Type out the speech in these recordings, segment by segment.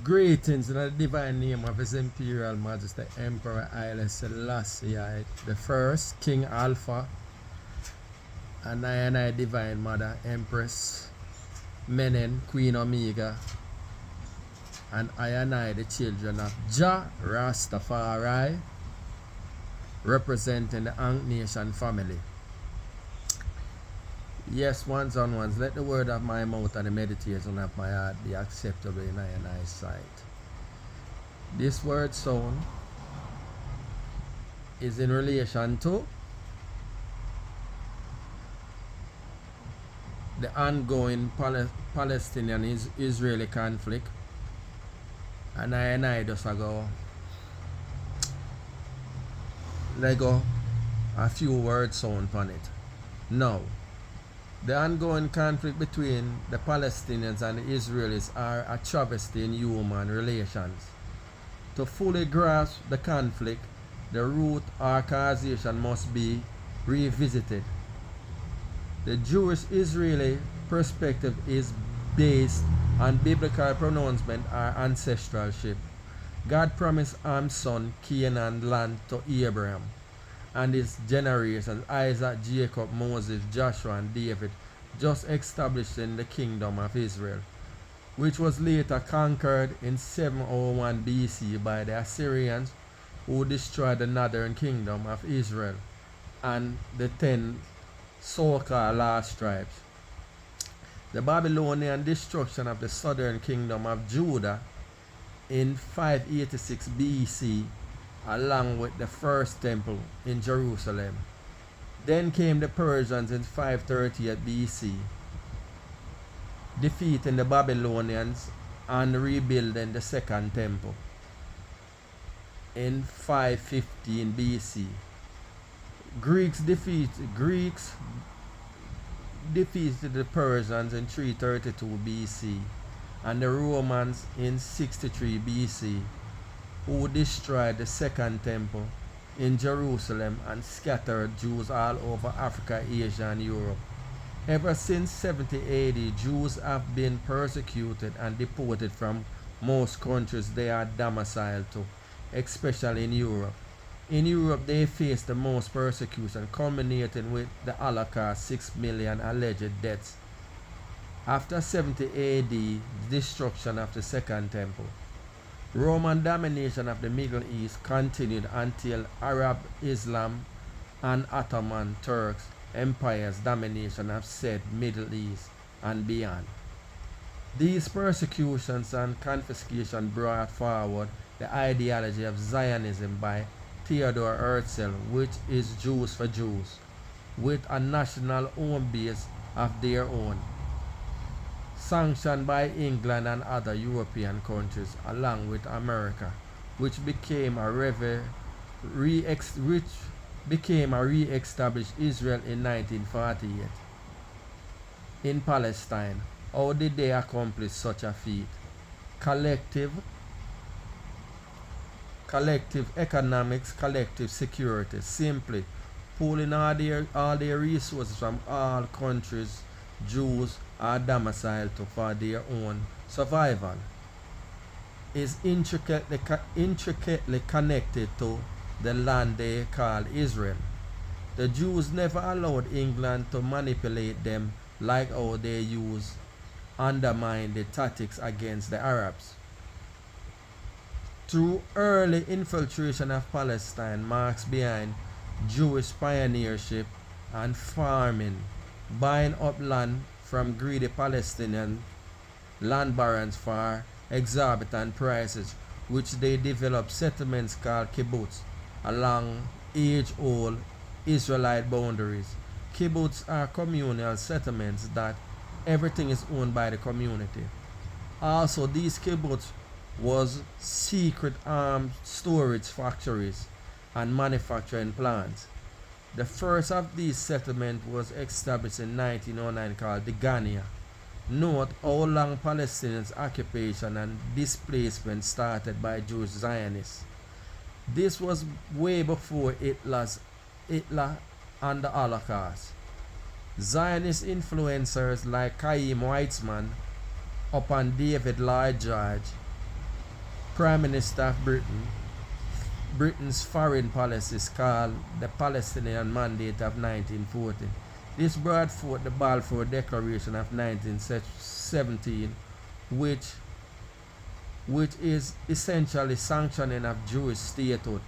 Greetings in the divine name of His Imperial Majesty Emperor Haile Selassie the First, King Alpha, and I Divine Mother Empress Menen, Queen Omega, and I the children of Jah RASTAFARI, representing the Ankh Nation family. Yes, ones on ones, let the word of my mouth and the meditation of my heart be acceptable in thy sight. This word sown is in relation to the ongoing Palestinian Israeli conflict, and I just go Lego a few words sown upon it. Now, the ongoing conflict between the Palestinians and the Israelis are a travesty in human relations. To fully grasp the conflict, the root or causation must be revisited. The Jewish-Israeli perspective is based on biblical pronouncement or ancestralship. God promised son Canaan land to Abraham and his generations, Isaac, Jacob, Moses, Joshua, and David, just establishing the kingdom of Israel, which was later conquered in 701 BC by the Assyrians, who destroyed the northern kingdom of Israel and the 10 so-called lost tribes. The Babylonian destruction of the southern kingdom of Judah in 586 BC, along with the first temple in Jerusalem. Then came the Persians in 538 BC, defeating the Babylonians and rebuilding the second temple in 515 BC. Greeks defeated the Persians in 332 BC and the Romans in 63 BC, who destroyed the second temple in Jerusalem and scattered Jews all over Africa, Asia, and Europe. Ever since 70 AD, Jews have been persecuted and deported from most countries they are domiciled to, especially in Europe. In Europe, they faced the most persecution, culminating with the Holocaust, 6 million alleged deaths. After 70 AD, destruction of the second temple. Roman domination of the Middle East continued until Arab Islam and Ottoman Turks empires' domination of said Middle East and beyond. These persecutions and confiscation brought forward the ideology of Zionism by Theodor Herzl, which is Jews for Jews, with a national home base of their own, sanctioned by England and other European countries, along with America, which became a re-established Israel in 1948. In Palestine, how did they accomplish such a feat? Collective economics, collective security, simply pooling all their resources from all countries Jews are domiciled to for their own survival, is intricately connected to the land they call Israel. The Jews never allowed England to manipulate them like how they undermine the tactics against the Arabs. Through early infiltration of Palestine marks behind Jewish pioneership and farming, buying up land from greedy Palestinian land barons for exorbitant prices, which they developed settlements called kibbutz along age-old Israelite boundaries. Kibbutz are communal settlements that everything is owned by the community. Also, these kibbutz was secret armed storage factories and manufacturing plants. The first of these settlements was established in 1909 called the Ghania. Note how long Palestinians' occupation and displacement started by Jewish Zionists. This was way before Hitler and the Holocaust. Zionist influencers like Chaim Weizmann upon David Lloyd George Prime Minister of Britain. Britain's foreign policy is called the Palestinian Mandate of 1940. This brought forth the Balfour Declaration of 1917, which is essentially sanctioning of Jewish statehood.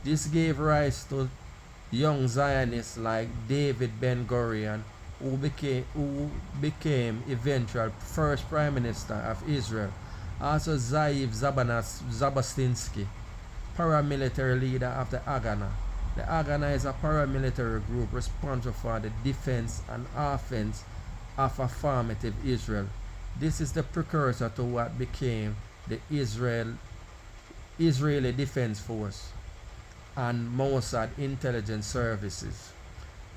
This gave rise to young Zionists like David Ben-Gurion, who became eventual first Prime Minister of Israel. Also Zeev Zabotinsky, paramilitary leader of the Haganah. The Haganah is a paramilitary group responsible for the defense and offense of a formative Israel. This is the precursor to what became the Israeli Defense Force and Mossad intelligence services.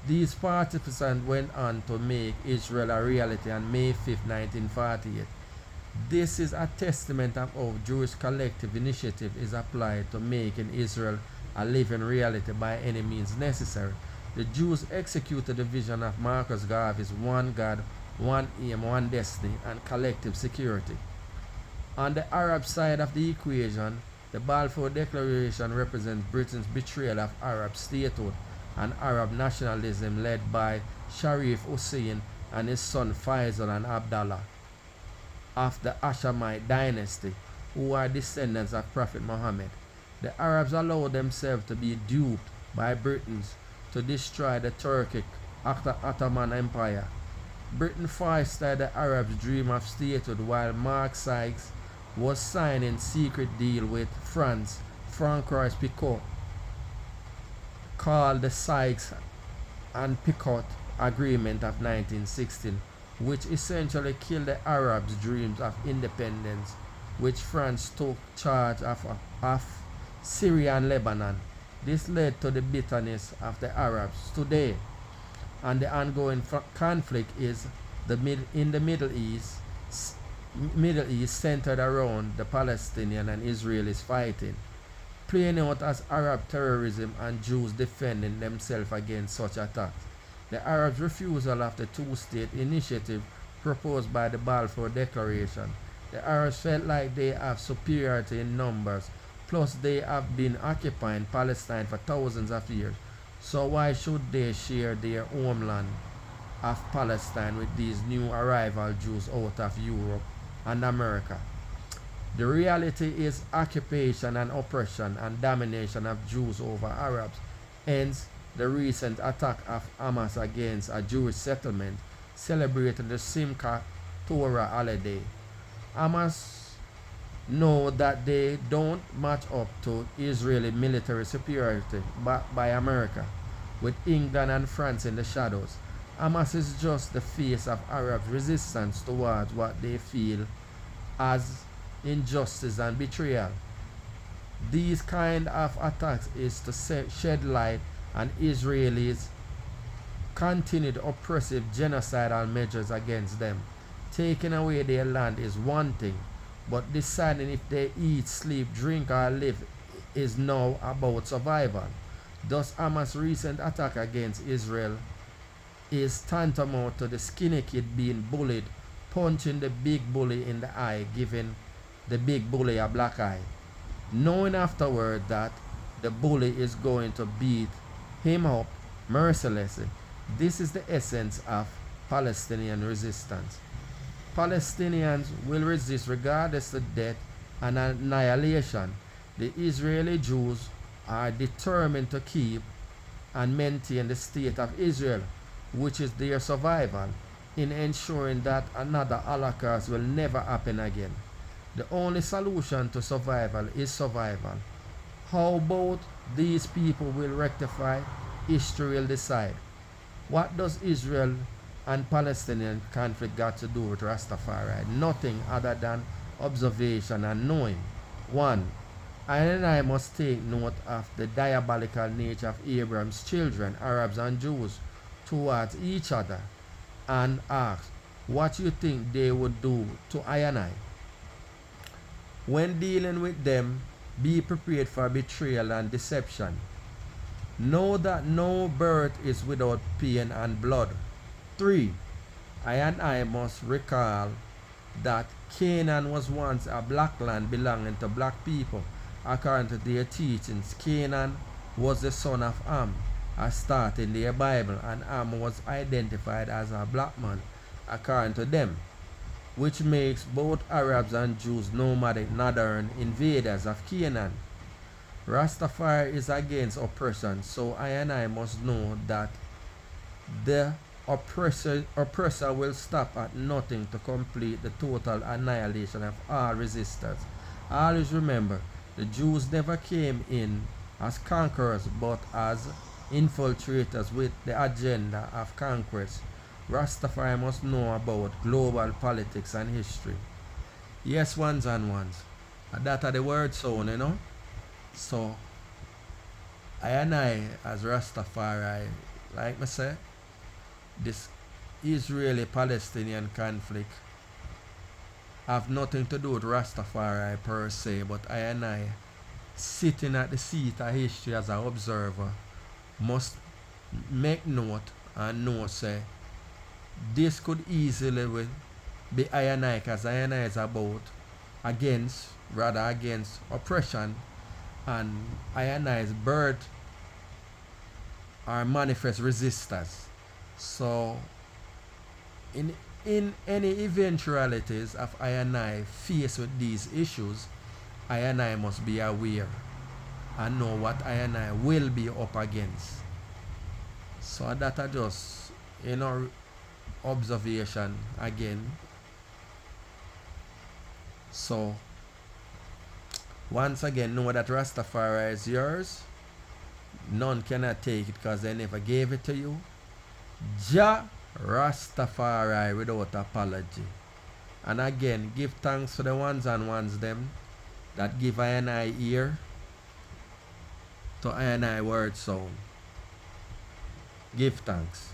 These participants went on to make Israel a reality on May 5, 1948. This is a testament of how Jewish collective initiative is applied to making Israel a living reality by any means necessary. The Jews executed the vision of Marcus Garvey's one God, one aim, one destiny, and collective security. On the Arab side of the equation, the Balfour Declaration represents Britain's betrayal of Arab statehood and Arab nationalism led by Sharif Hussein and his son Faisal and Abdallah of the Hashemite dynasty, who are descendants of Prophet Muhammad. The Arabs allowed themselves to be duped by Britons to destroy the Turkic Ottoman Empire. Britain fostered the Arabs' dream of statehood while Mark Sykes was signing secret deal with France, Francois Picot, called the Sykes and Picot Agreement of 1916, which essentially killed the Arabs' dreams of independence, which France took charge of Syria and Lebanon. This led to the bitterness of the Arabs today, and the ongoing conflict is in the Middle East centered around the Palestinian and Israelis fighting, playing out as Arab terrorism and Jews defending themselves against such attacks. The Arabs' refusal of the two-state initiative proposed by the Balfour Declaration. The Arabs felt like they have superiority in numbers, plus they have been occupying Palestine for thousands of years. So why should they share their homeland of Palestine with these new arrival Jews out of Europe and America? The reality is occupation and oppression and domination of Jews over Arabs. Hence, the recent attack of Hamas against a Jewish settlement celebrated the Simchat Torah holiday. Hamas know that they don't match up to Israeli military superiority backed by America, with England and France in the shadows. Hamas is just the face of Arab resistance towards what they feel as injustice and betrayal. These kind of attacks is to shed light on Israelis' continued oppressive genocidal measures against them. Taking away their land is one thing, but deciding if they eat, sleep, drink, or live is now about survival. Thus, Hamas' recent attack against Israel is tantamount to the skinny kid being bullied, punching the big bully in the eye, giving the big bully a black eye, knowing afterward that the bully is going to beat him up mercilessly. This is the essence of Palestinian resistance. Palestinians will resist regardless of death and annihilation. The Israeli Jews are determined to keep and maintain the state of Israel, which is their survival, in ensuring that another Holocaust will never happen again. The only solution to survival is survival. How both these people will rectify, history will decide. What does Israel and Palestinian conflict got to do with Rastafari? Nothing other than observation and knowing. 1. I must take note of the diabolical nature of Abraham's children, Arabs and Jews, towards each other, and ask what you think they would do to I and I. When dealing with them, be prepared for betrayal and deception. Know that no birth is without pain and blood. 3. I and I must recall that Canaan was once a black land belonging to black people. According to their teachings, Canaan was the son of Ham, as stated in their Bible, and Ham was identified as a black man, according to them, which makes both Arabs and Jews nomadic northern invaders of Canaan. Rastafari is against oppression, so I and I must know that the oppressor will stop at nothing to complete the total annihilation of all resistors. Always remember, the Jews never came in as conquerors but as infiltrators with the agenda of conquest. Rastafari must know about global politics and history. Yes, ones and ones. That are the word sound, So, I and I, as Rastafari, like me say, this Israeli Palestinian conflict have nothing to do with Rastafari per se, but I and I, sitting at the seat of history as an observer, must make note and know say this could easily be I and I, because I and I is about against oppression, and I and I's birth are manifest resistors. So in any eventualities of I and I faced with these issues, I and I must be aware and know what I and I will be up against. So that are just observation again. So once again, know that Rastafari is yours. None cannot take it because they never gave it to you. Jah Rastafari without apology. And again, give thanks for the ones and ones them that give I and I ear to I and I word sound. Give thanks.